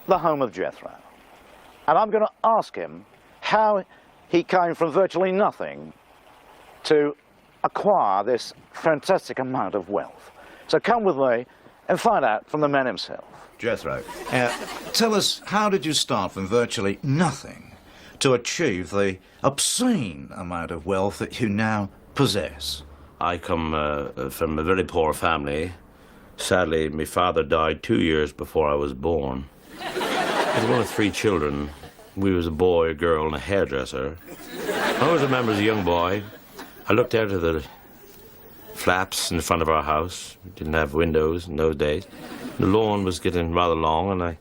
the home of Jethro. And I'm going to ask him how he came from virtually nothing to acquire this fantastic amount of wealth. So come with me and find out from the man himself. Jethro, tell us, how did you start from virtually nothing to achieve the obscene amount of wealth that you now possess? I come from a very poor family. Sadly, my father died 2 years before I was born. I was one of 3 children. We was a boy, a girl, and a hairdresser. I always remember as a young boy, I looked out of the flaps in the front of our house. We didn't have windows in those days. The lawn was getting rather long, and I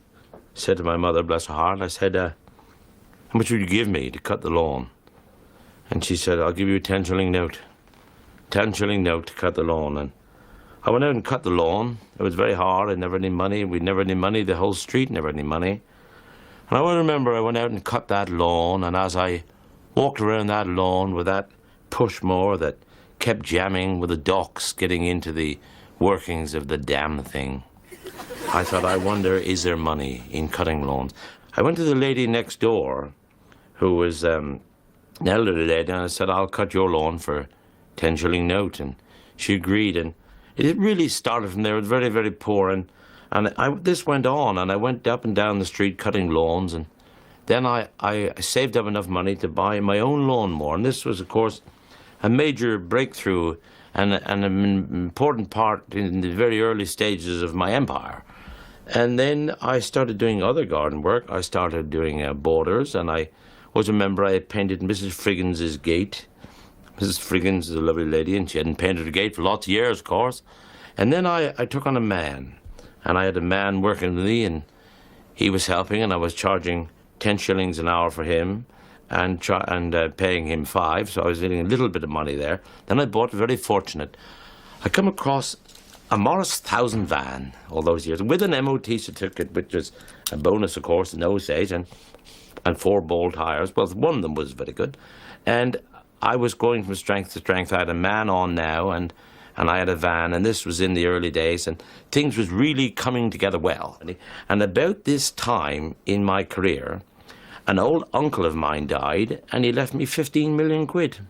said to my mother, bless her heart, I said, how much would you give me to cut the lawn? And she said, I'll give you a 10-shilling note. 10-shilling note to cut the lawn. And I went out and cut the lawn. It was very hard. I never had any money. We never had any money. The whole street never had any money. And I remember I went out and cut that lawn, and as I walked around that lawn with that push mower that kept jamming with the docks getting into the workings of the damn thing, I thought, I wonder, is there money in cutting lawns? I went to the lady next door, who was an elderly lady, and I said, I'll cut your lawn for a 10-shilling note. And she agreed, and it really started from there. It was very, very poor, and this went on, and I went up and down the street cutting lawns, and then I saved up enough money to buy my own lawnmower, and this was, of course, a major breakthrough and an important part in the very early stages of my empire. And then I started doing other garden work. I started doing borders, and I was a member. I painted Mrs. Friggins's gate. Mrs. Friggins is a lovely lady, and she hadn't painted her gate for lots of years, of course. And then I took on a man, and I had a man working with me, and he was helping, and I was charging 10 shillings an hour for him and paying him 5, so I was getting a little bit of money there. Then I bought, very fortunate, I come across a Morris 1000 van all those years with an MOT certificate, which was a bonus, of course, in those days, and 4 ball tires. Well, one of them was very good. And I was going from strength to strength. I had a man on now, and I had a van, and this was in the early days, and things was really coming together well. And about this time in my career, an old uncle of mine died, and he left me 15 million quid.